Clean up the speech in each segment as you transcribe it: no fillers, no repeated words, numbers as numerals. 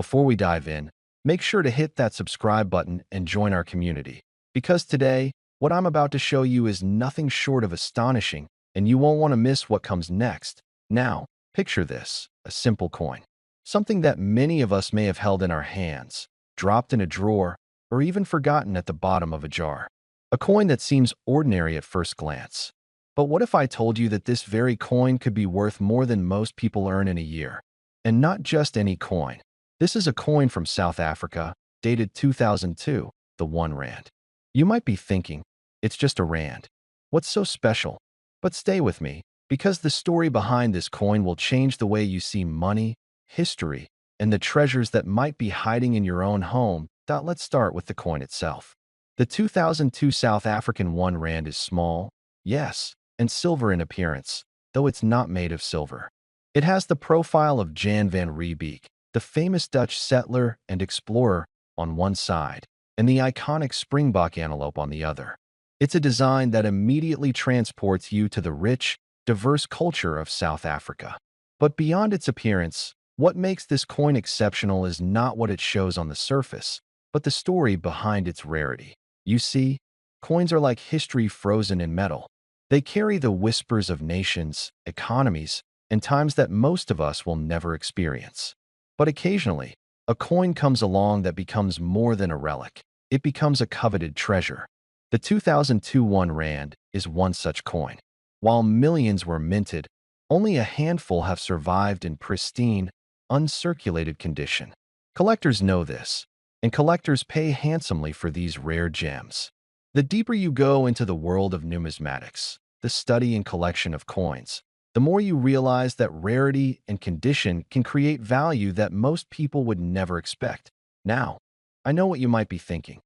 before we dive in, make sure to hit that subscribe button and join our community. Because today, what I'm about to show you is nothing short of astonishing, and you won't want to miss what comes next. Now, picture this, a simple coin. Something that many of us may have held in our hands, dropped in a drawer, or even forgotten at the bottom of a jar. A coin that seems ordinary at first glance. But what if I told you that this very coin could be worth more than most people earn in a year? And not just any coin. This is a coin from South Africa, dated 2002, the 1 rand. You might be thinking, it's just a rand. What's so special? But stay with me, because the story behind this coin will change the way you see money, history, and the treasures that might be hiding in your own home. Let's start with the coin itself. The 2002 South African 1 rand is small, yes, and silver in appearance, though it's not made of silver. It has the profile of Jan van Riebeeck, the famous Dutch settler and explorer, on one side, and the iconic springbok antelope on the other. It's a design that immediately transports you to the rich, diverse culture of South Africa. But beyond its appearance, what makes this coin exceptional is not what it shows on the surface, but the story behind its rarity. You see, coins are like history frozen in metal. They carry the whispers of nations, economies, and times that most of us will never experience. But occasionally, a coin comes along that becomes more than a relic. It becomes a coveted treasure. The 2002 1 rand is one such coin. While millions were minted, only a handful have survived in pristine, uncirculated condition. Collectors know this, and collectors pay handsomely for these rare gems. The deeper you go into the world of numismatics, the study and collection of coins, the more you realize that rarity and condition can create value that most people would never expect. Now, I know what you might be thinking.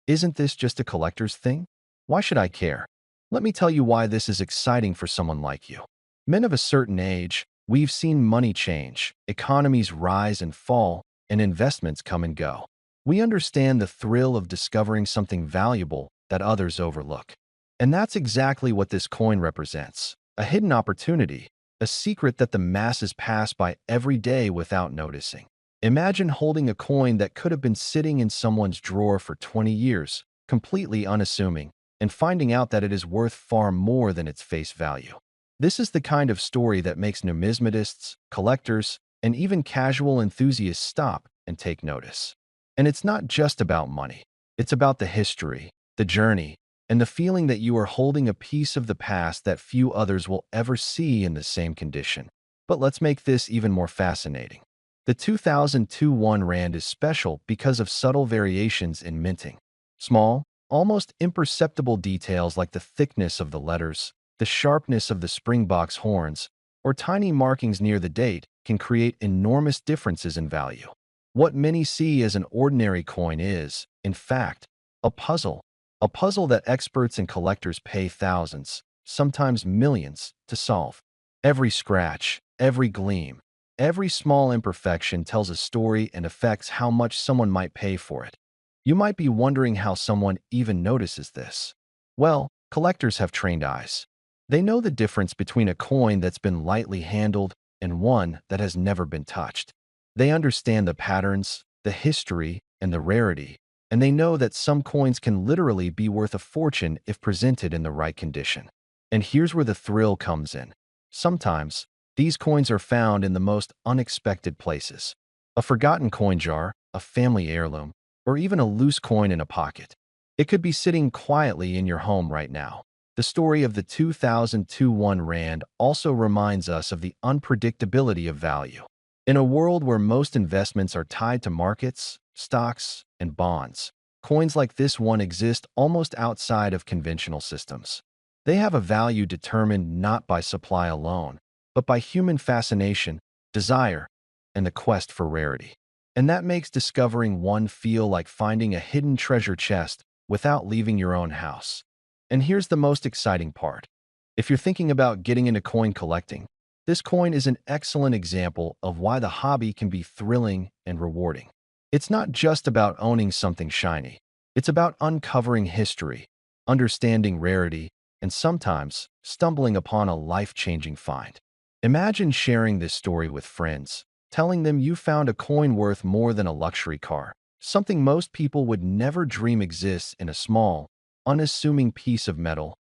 Isn't this just a collector's thing? Why should I care? Let me tell you why this is exciting for someone like you. Men of a certain age, we've seen money change, economies rise and fall, and investments come and go. We understand the thrill of discovering something valuable that others overlook. And that's exactly what this coin represents. A hidden opportunity, a secret that the masses pass by every day without noticing. Imagine holding a coin that could have been sitting in someone's drawer for 20 years, completely unassuming, and finding out that it is worth far more than its face value. This is the kind of story that makes numismatists, collectors, and even casual enthusiasts stop and take notice. And it's not just about money. It's about the history, the journey, and the feeling that you are holding a piece of the past that few others will ever see in the same condition. But let's make this even more fascinating. The 2002 1 rand is special because of subtle variations in minting. Small, almost imperceptible details like the thickness of the letters, the sharpness of the springbok's horns, or tiny markings near the date can create enormous differences in value. What many see as an ordinary coin is, in fact, a puzzle that experts and collectors pay thousands, sometimes millions, to solve. Every scratch, every gleam, every small imperfection tells a story and affects how much someone might pay for it. You might be wondering how someone even notices this. Well, collectors have trained eyes. They know the difference between a coin that's been lightly handled and one that has never been touched. They understand the patterns, the history, and the rarity, and they know that some coins can literally be worth a fortune if presented in the right condition. And here's where the thrill comes in. Sometimes, these coins are found in the most unexpected places. A forgotten coin jar, a family heirloom, or even a loose coin in a pocket. It could be sitting quietly in your home right now. The story of the 2002 1 rand also reminds us of the unpredictability of value. In a world where most investments are tied to markets, stocks, and bonds, coins like this one exist almost outside of conventional systems. They have a value determined not by supply alone, but by human fascination, desire, and the quest for rarity. And that makes discovering one feel like finding a hidden treasure chest without leaving your own house. And here's the most exciting part. If you're thinking about getting into coin collecting, this coin is an excellent example of why the hobby can be thrilling and rewarding. It's not just about owning something shiny. It's about uncovering history, understanding rarity, and sometimes stumbling upon a life-changing find. Imagine sharing this story with friends, telling them you found a coin worth more than a luxury car, something most people would never dream exists in a small, unassuming piece of metal.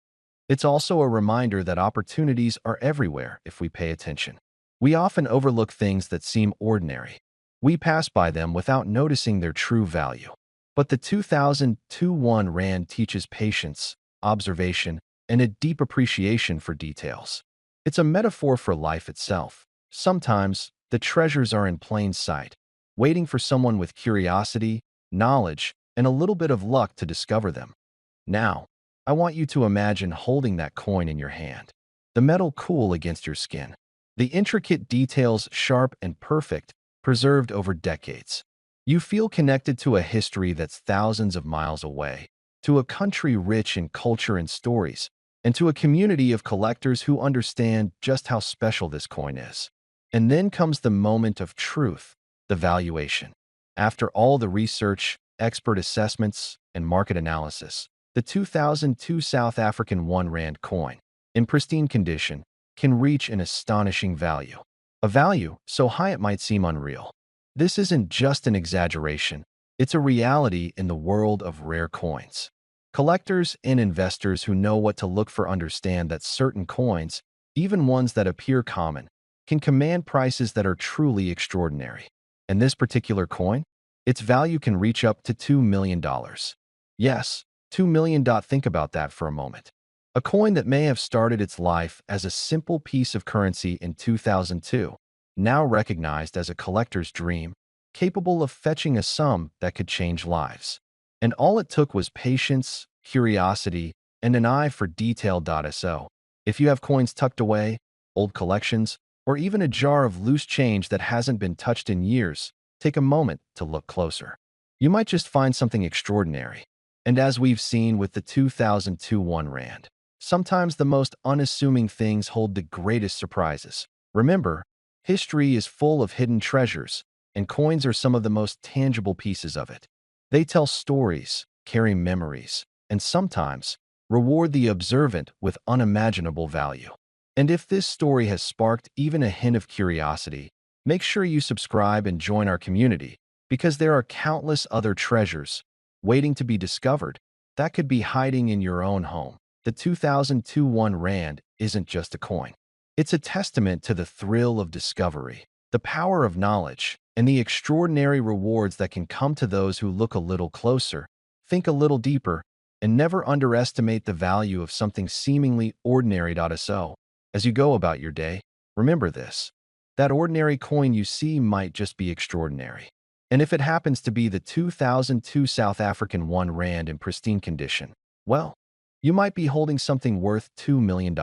It's also a reminder that opportunities are everywhere if we pay attention. We often overlook things that seem ordinary. We pass by them without noticing their true value. But the 2021 Rand teaches patience, observation, and a deep appreciation for details. It's a metaphor for life itself. Sometimes, the treasures are in plain sight, waiting for someone with curiosity, knowledge, and a little bit of luck to discover them. Now, I want you to imagine holding that coin in your hand, the metal cool against your skin, the intricate details sharp and perfect, preserved over decades. You feel connected to a history that's thousands of miles away, to a country rich in culture and stories, and to a community of collectors who understand just how special this coin is. And then comes the moment of truth, the valuation. After all the research, expert assessments, and market analysis, the 2002 South African 1 Rand coin, in pristine condition, can reach an astonishing value. A value so high it might seem unreal. This isn't just an exaggeration, it's a reality in the world of rare coins. Collectors and investors who know what to look for understand that certain coins, even ones that appear common, can command prices that are truly extraordinary. And this particular coin, its value can reach up to $2 million. Yes, $2 million. Think about that for a moment. A coin that may have started its life as a simple piece of currency in 2002, now recognized as a collector's dream, capable of fetching a sum that could change lives. And all it took was patience, curiosity, and an eye for detail. So, if you have coins tucked away, old collections, or even a jar of loose change that hasn't been touched in years, take a moment to look closer. You might just find something extraordinary. And as we've seen with the 2002 1 Rand, sometimes the most unassuming things hold the greatest surprises. Remember, history is full of hidden treasures, and coins are some of the most tangible pieces of it. They tell stories, carry memories, and sometimes reward the observant with unimaginable value. And if this story has sparked even a hint of curiosity, make sure you subscribe and join our community, because there are countless other treasures waiting to be discovered that could be hiding in your own home. The 2002 1 Rand isn't just a coin. It's a testament to the thrill of discovery, the power of knowledge, and the extraordinary rewards that can come to those who look a little closer, think a little deeper, and never underestimate the value of something seemingly ordinary. So, as you go about your day, remember this: that ordinary coin you see might just be extraordinary. And if it happens to be the 2002 South African 1 Rand in pristine condition, well, you might be holding something worth $2 million.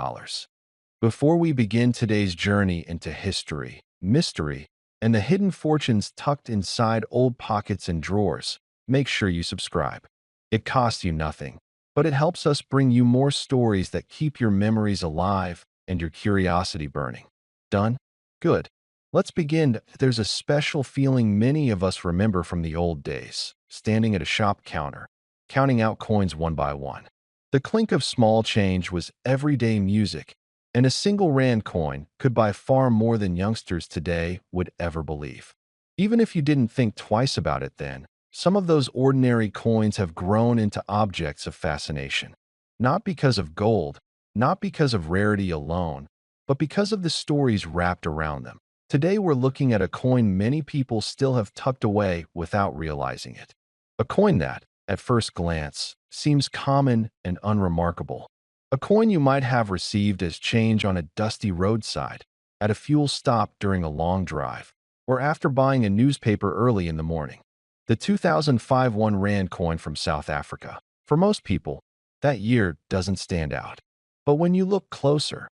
Before we begin today's journey into history, mystery, and the hidden fortunes tucked inside old pockets and drawers, make sure you subscribe. It costs you nothing, but it helps us bring you more stories that keep your memories alive and your curiosity burning. Done? Good. Let's begin. There's a special feeling many of us remember from the old days, standing at a shop counter, counting out coins one by one. The clink of small change was everyday music, and a single Rand coin could buy far more than youngsters today would ever believe. Even if you didn't think twice about it then, some of those ordinary coins have grown into objects of fascination. Not because of gold, not because of rarity alone, but because of the stories wrapped around them. Today we're looking at a coin many people still have tucked away without realizing it. A coin that, at first glance, seems common and unremarkable. A coin you might have received as change on a dusty roadside, at a fuel stop during a long drive, or after buying a newspaper early in the morning. The 2005 1 Rand coin from South Africa. For most people, that year doesn't stand out. But when you look closer,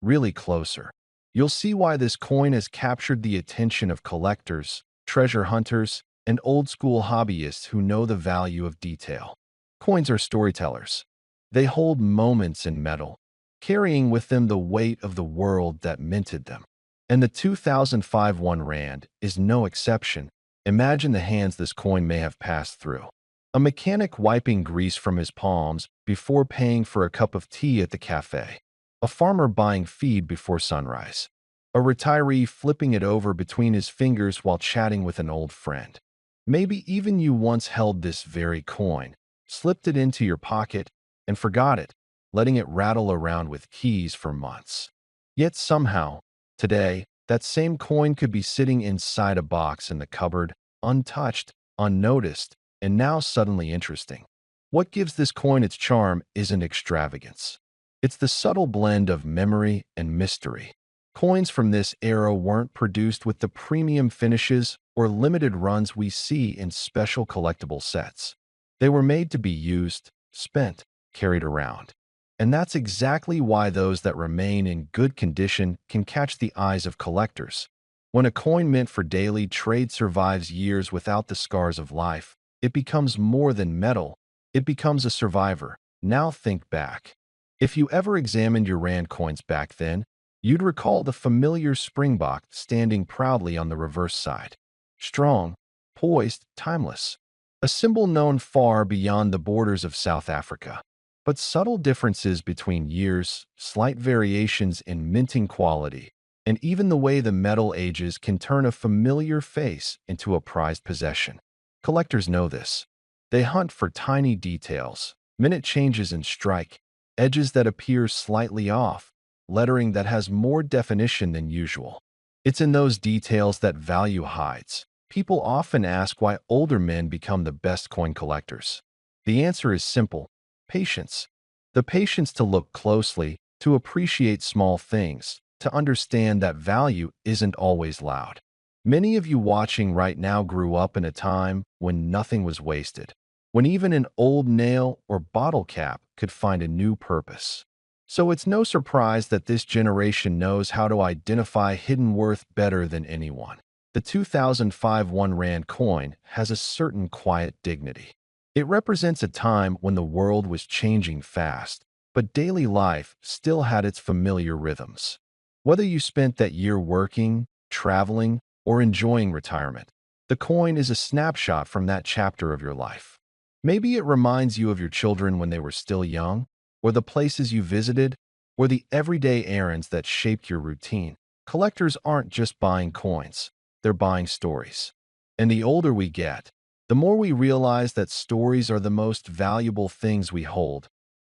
really closer, you'll see why this coin has captured the attention of collectors, treasure hunters, and old-school hobbyists who know the value of detail. Coins are storytellers. They hold moments in metal, carrying with them the weight of the world that minted them. And the 2005 1 Rand is no exception. Imagine the hands this coin may have passed through. A mechanic wiping grease from his palms before paying for a cup of tea at the cafe. A farmer buying feed before sunrise. A retiree flipping it over between his fingers while chatting with an old friend. Maybe even you once held this very coin, slipped it into your pocket, and forgot it, letting it rattle around with keys for months. Yet somehow, today, that same coin could be sitting inside a box in the cupboard, untouched, unnoticed, and now suddenly interesting. What gives this coin its charm isn't extravagance. It's the subtle blend of memory and mystery. Coins from this era weren't produced with the premium finishes or limited runs we see in special collectible sets. They were made to be used, spent, carried around. And that's exactly why those that remain in good condition can catch the eyes of collectors. When a coin meant for daily trade survives years without the scars of life, it becomes more than metal. It becomes a survivor. Now think back. If you ever examined your Rand coins back then, you'd recall the familiar springbok standing proudly on the reverse side. Strong, poised, timeless. A symbol known far beyond the borders of South Africa. But subtle differences between years, slight variations in minting quality, and even the way the metal ages can turn a familiar face into a prized possession. Collectors know this. They hunt for tiny details, minute changes in strike, edges that appear slightly off, lettering that has more definition than usual. It's in those details that value hides. People often ask why older men become the best coin collectors. The answer is simple: patience. The patience to look closely, to appreciate small things, to understand that value isn't always loud. Many of you watching right now grew up in a time when nothing was wasted, when even an old nail or bottle cap could find a new purpose. So it's no surprise that this generation knows how to identify hidden worth better than anyone. The 2005 1 Rand coin has a certain quiet dignity. It represents a time when the world was changing fast, but daily life still had its familiar rhythms. Whether you spent that year working, traveling, or enjoying retirement, the coin is a snapshot from that chapter of your life. Maybe it reminds you of your children when they were still young, or the places you visited, or the everyday errands that shaped your routine. Collectors aren't just buying coins, they're buying stories. And the older we get, the more we realize that stories are the most valuable things we hold.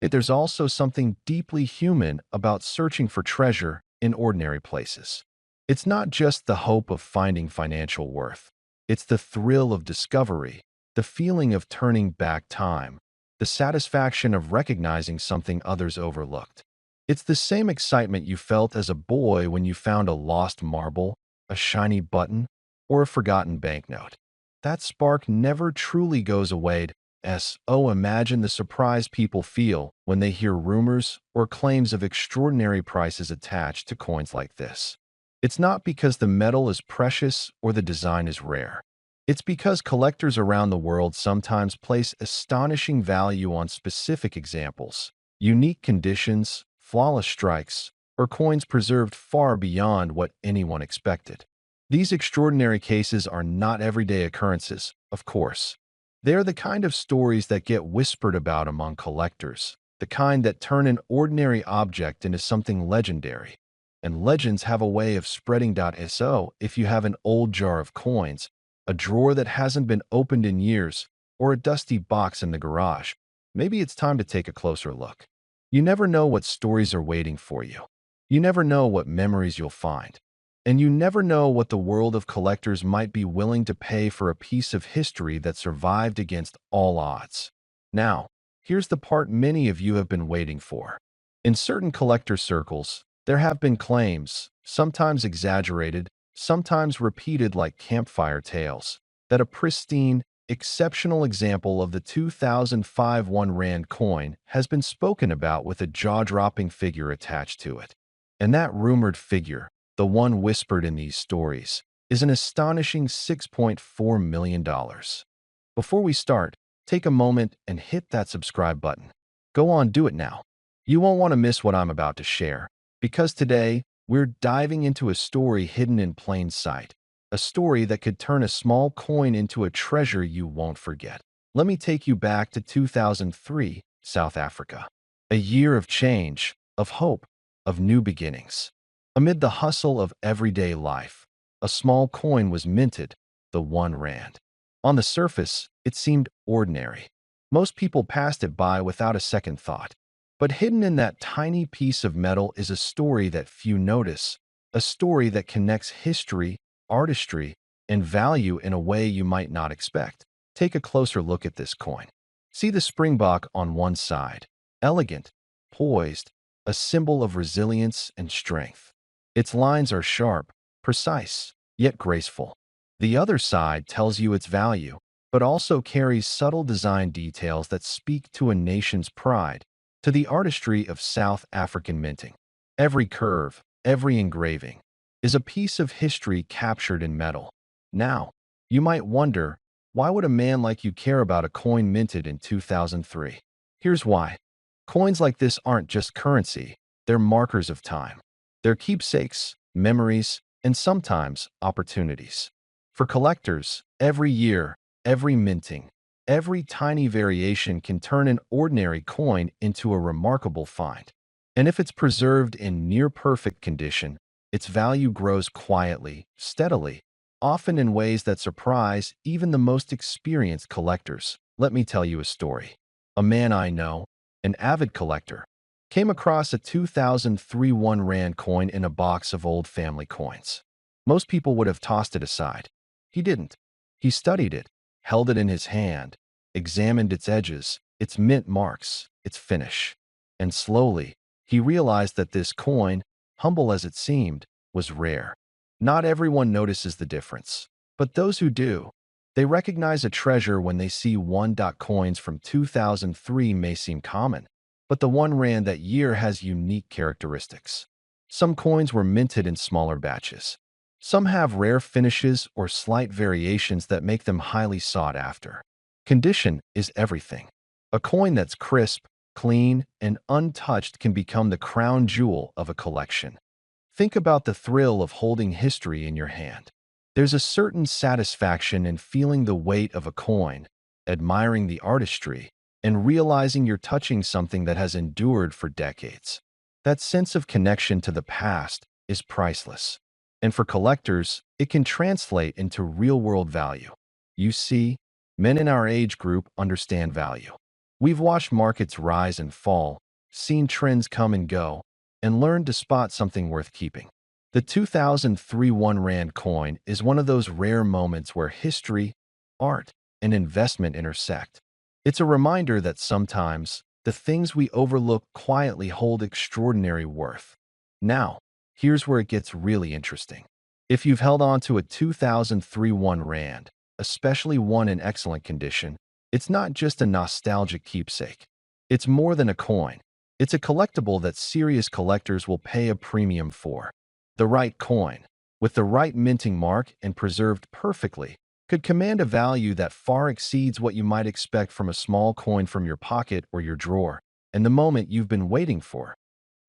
Yet there's also something deeply human about searching for treasure in ordinary places. It's not just the hope of finding financial worth. It's the thrill of discovery, the feeling of turning back time, the satisfaction of recognizing something others overlooked. It's the same excitement you felt as a boy when you found a lost marble, a shiny button, or a forgotten banknote. That spark never truly goes away. Imagine the surprise people feel when they hear rumors or claims of extraordinary prices attached to coins like this. It's not because the metal is precious or the design is rare. It's because collectors around the world sometimes place astonishing value on specific examples, unique conditions, flawless strikes, or coins preserved far beyond what anyone expected. These extraordinary cases are not everyday occurrences, of course. They are the kind of stories that get whispered about among collectors, the kind that turn an ordinary object into something legendary. And legends have a way of spreading. So, if you have an old jar of coins, a drawer that hasn't been opened in years, or a dusty box in the garage, maybe it's time to take a closer look. You never know what stories are waiting for you. You never know what memories you'll find. And you never know what the world of collectors might be willing to pay for a piece of history that survived against all odds. Now, here's the part many of you have been waiting for. In certain collector circles, there have been claims, sometimes exaggerated, sometimes repeated like campfire tales, that a pristine, exceptional example of the 2005 1 Rand coin has been spoken about with a jaw-dropping figure attached to it. And that rumored figure, the one whispered in these stories, is an astonishing $6.4 million. Before we start, take a moment and hit that subscribe button. Go on, do it now. You won't want to miss what I'm about to share, because today we're diving into a story hidden in plain sight, a story that could turn a small coin into a treasure you won't forget. Let me take you back to 2003, South Africa. A year of change, of hope, of new beginnings. Amid the hustle of everyday life, a small coin was minted, the 1 rand. On the surface, it seemed ordinary. Most people passed it by without a second thought. But hidden in that tiny piece of metal is a story that few notice, a story that connects history, artistry, and value in a way you might not expect. Take a closer look at this coin. See the springbok on one side, elegant, poised, a symbol of resilience and strength. Its lines are sharp, precise, yet graceful. The other side tells you its value, but also carries subtle design details that speak to a nation's pride, to the artistry of South African minting. Every curve, every engraving, is a piece of history captured in metal. Now, you might wonder, why would a man like you care about a coin minted in 2003? Here's why. Coins like this aren't just currency, they're markers of time. They're keepsakes, memories, and sometimes opportunities. For collectors, every year, every minting, every tiny variation can turn an ordinary coin into a remarkable find. And if it's preserved in near-perfect condition, its value grows quietly, steadily, often in ways that surprise even the most experienced collectors. Let me tell you a story. A man I know, an avid collector, came across a 2003 1 rand coin in a box of old family coins. Most people would have tossed it aside. He didn't. He studied it, held it in his hand, examined its edges, its mint marks, its finish. And slowly, he realized that this coin, humble as it seemed, was rare. Not everyone notices the difference, but those who do, they recognize a treasure when they see 1 coins from 2003 may seem common, but the 1 rand that year has unique characteristics. Some coins were minted in smaller batches. Some have rare finishes or slight variations that make them highly sought after. Condition is everything. A coin that's crisp, clean, and untouched can become the crown jewel of a collection. Think about the thrill of holding history in your hand. There's a certain satisfaction in feeling the weight of a coin, admiring the artistry, and realizing you're touching something that has endured for decades. That sense of connection to the past is priceless. And for collectors, it can translate into real-world value. You see, men in our age group understand value. We've watched markets rise and fall, seen trends come and go, and learned to spot something worth keeping. The 2003 1 rand coin is one of those rare moments where history, art, and investment intersect. It's a reminder that sometimes the things we overlook quietly hold extraordinary worth. Now, here's where it gets really interesting. If you've held on to a 2003 1 rand, especially one in excellent condition, it's not just a nostalgic keepsake. It's more than a coin. It's a collectible that serious collectors will pay a premium for. The right coin, with the right minting mark and preserved perfectly, could command a value that far exceeds what you might expect from a small coin from your pocket or your drawer, and the moment you've been waiting for.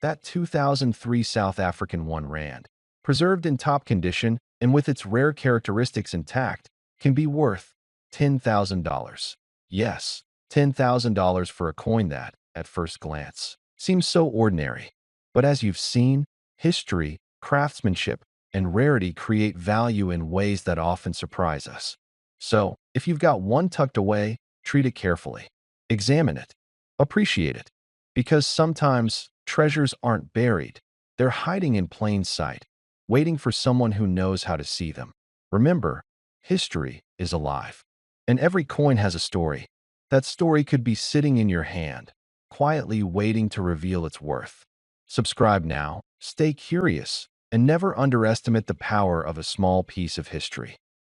That 2003 South African 1 rand, preserved in top condition and with its rare characteristics intact, can be worth $10,000. Yes, $10,000 for a coin that, at first glance, seems so ordinary. But as you've seen, history, craftsmanship, and rarity create value in ways that often surprise us. So, if you've got one tucked away, treat it carefully. Examine it. Appreciate it. Because sometimes treasures aren't buried. They're hiding in plain sight, waiting for someone who knows how to see them. Remember, history is alive. And every coin has a story. That story could be sitting in your hand, quietly waiting to reveal its worth. Subscribe now, stay curious, and never underestimate the power of a small piece of history.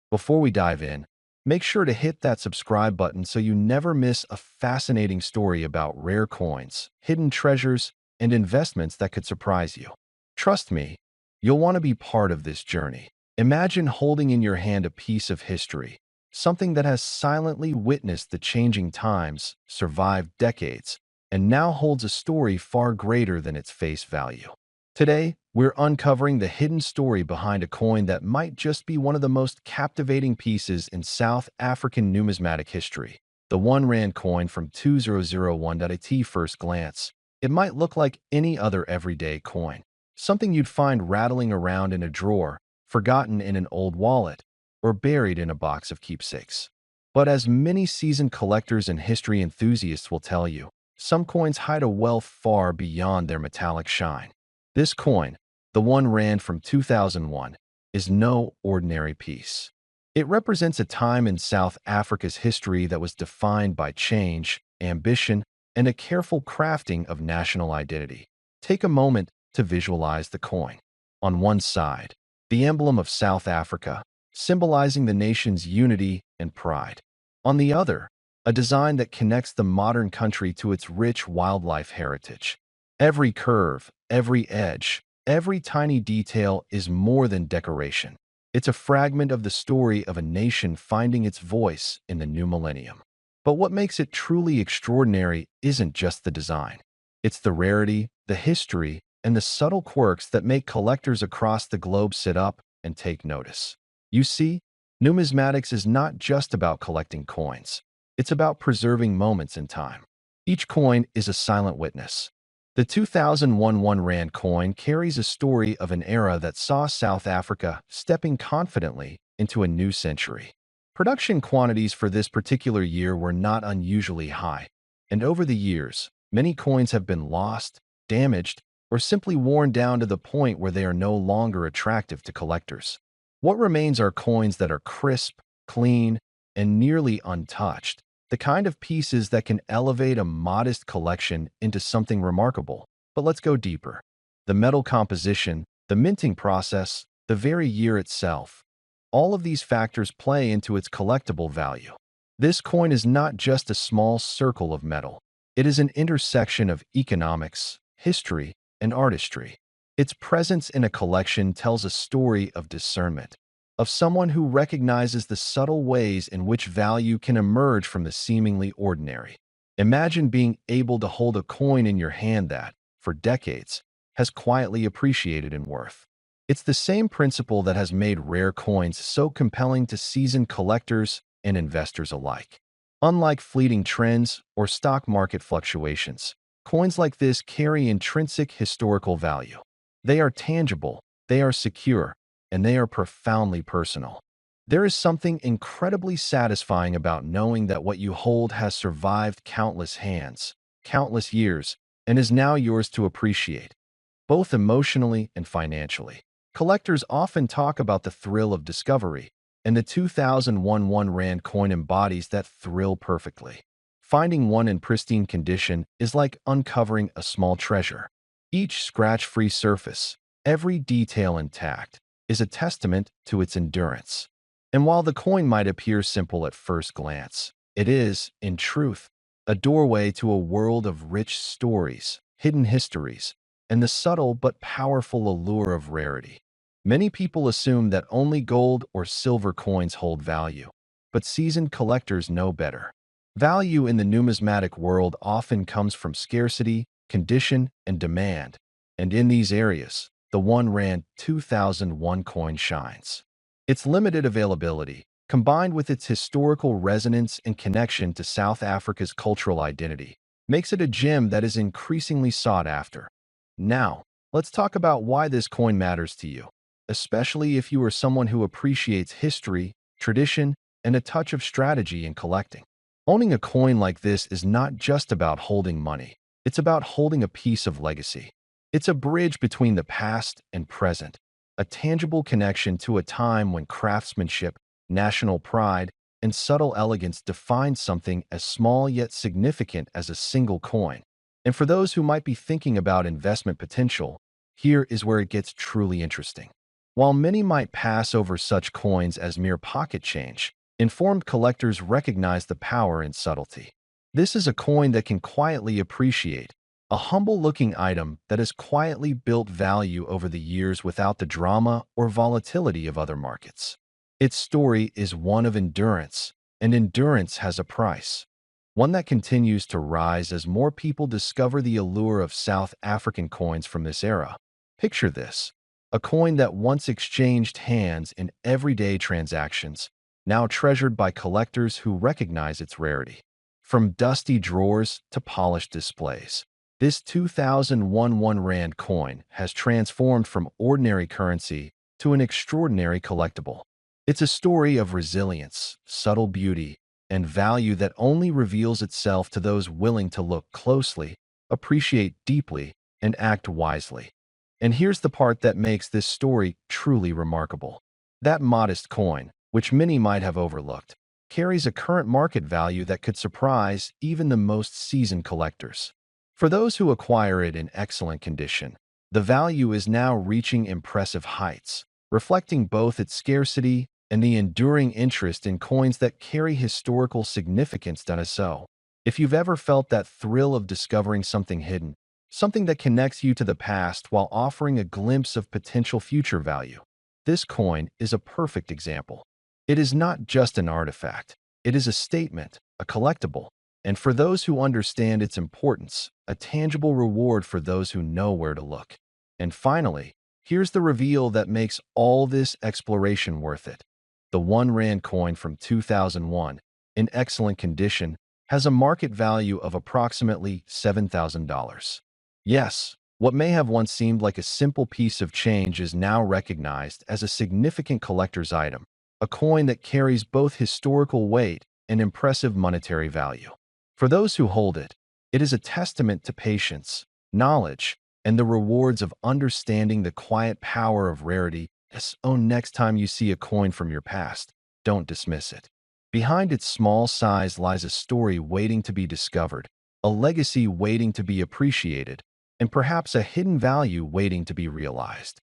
Before we dive in, make sure to hit that subscribe button so you never miss a fascinating story about rare coins, hidden treasures, and investments that could surprise you. Trust me, you'll want to be part of this journey. Imagine holding in your hand a piece of history, something that has silently witnessed the changing times, survived decades, and now holds a story far greater than its face value. Today, we're uncovering the hidden story behind a coin that might just be one of the most captivating pieces in South African numismatic history, the 1 rand coin from 2001. At first glance, it might look like any other everyday coin. something you'd find rattling around in a drawer, forgotten in an old wallet, or buried in a box of keepsakes. But as many seasoned collectors and history enthusiasts will tell you, some coins hide a wealth far beyond their metallic shine. This coin, the one rand from 2001, is no ordinary piece. It represents a time in South Africa's history that was defined by change, ambition, and a careful crafting of national identity. Take a moment to visualize the coin. On one side, the emblem of South Africa, symbolizing the nation's unity and pride. On the other, a design that connects the modern country to its rich wildlife heritage. Every curve, every edge, every tiny detail is more than decoration. It's a fragment of the story of a nation finding its voice in the new millennium. But what makes it truly extraordinary isn't just the design. It's the rarity, the history, and the subtle quirks that make collectors across the globe sit up and take notice. You see, numismatics is not just about collecting coins. It's about preserving moments in time. Each coin is a silent witness. The 2001 1 Rand coin carries a story of an era that saw South Africa stepping confidently into a new century. Production quantities for this particular year were not unusually high, and over the years, many coins have been lost, damaged, or simply worn down to the point where they are no longer attractive to collectors. What remains are coins that are crisp, clean, and nearly untouched, the kind of pieces that can elevate a modest collection into something remarkable. But let's go deeper. The metal composition, the minting process, the very year itself. All of these factors play into its collectible value. This coin is not just a small circle of metal. It is an intersection of economics, history, and artistry. Its presence in a collection tells a story of discernment, of someone who recognizes the subtle ways in which value can emerge from the seemingly ordinary. Imagine being able to hold a coin in your hand that, for decades, has quietly appreciated in worth. It's the same principle that has made rare coins so compelling to seasoned collectors and investors alike. Unlike fleeting trends or stock market fluctuations, coins like this carry intrinsic historical value. They are tangible, they are secure, and they are profoundly personal. There is something incredibly satisfying about knowing that what you hold has survived countless hands, countless years, and is now yours to appreciate, both emotionally and financially. Collectors often talk about the thrill of discovery, and the 2001 1 Rand coin embodies that thrill perfectly. Finding one in pristine condition is like uncovering a small treasure. Each scratch-free surface, every detail intact, is a testament to its endurance. And while the coin might appear simple at first glance, it is, in truth, a doorway to a world of rich stories, hidden histories, and the subtle but powerful allure of rarity. Many people assume that only gold or silver coins hold value, but seasoned collectors know better. Value in the numismatic world often comes from scarcity, condition, and demand, and in these areas, the 1 Rand 2001 coin shines. Its limited availability, combined with its historical resonance and connection to South Africa's cultural identity, makes it a gem that is increasingly sought after. Now, let's talk about why this coin matters to you, especially if you are someone who appreciates history, tradition, and a touch of strategy in collecting. Owning a coin like this is not just about holding money. It's about holding a piece of legacy. It's a bridge between the past and present, a tangible connection to a time when craftsmanship, national pride, and subtle elegance defined something as small yet significant as a single coin. And for those who might be thinking about investment potential, here is where it gets truly interesting. While many might pass over such coins as mere pocket change, informed collectors recognize the power in subtlety. This is a coin that can quietly appreciate, a humble-looking item that has quietly built value over the years without the drama or volatility of other markets. Its story is one of endurance, and endurance has a price. One that continues to rise as more people discover the allure of South African coins from this era. Picture this: a coin that once exchanged hands in everyday transactions, now treasured by collectors who recognize its rarity. From dusty drawers to polished displays, This 2001 1 Rand coin has transformed from ordinary currency to an extraordinary collectible. It's a story of resilience, subtle beauty, and value that only reveals itself to those willing to look closely, appreciate deeply, and act wisely. And here's the part that makes this story truly remarkable. That modest coin, which many might have overlooked, carries a current market value that could surprise even the most seasoned collectors. For those who acquire it in excellent condition, the value is now reaching impressive heights, reflecting both its scarcity and the enduring interest in coins that carry historical significance. So, if you've ever felt that thrill of discovering something hidden, something that connects you to the past while offering a glimpse of potential future value, this coin is a perfect example. It is not just an artifact, it is a statement, a collectible, and for those who understand its importance, a tangible reward for those who know where to look. And finally, here's the reveal that makes all this exploration worth it. The 1 Rand coin from 2001, in excellent condition, has a market value of approximately $7,000. Yes, what may have once seemed like a simple piece of change is now recognized as a significant collector's item, a coin that carries both historical weight and impressive monetary value. For those who hold it, it is a testament to patience, knowledge, and the rewards of understanding the quiet power of rarity. So next time you see a coin from your past, don't dismiss it. Behind its small size lies a story waiting to be discovered, a legacy waiting to be appreciated, and perhaps a hidden value waiting to be realized.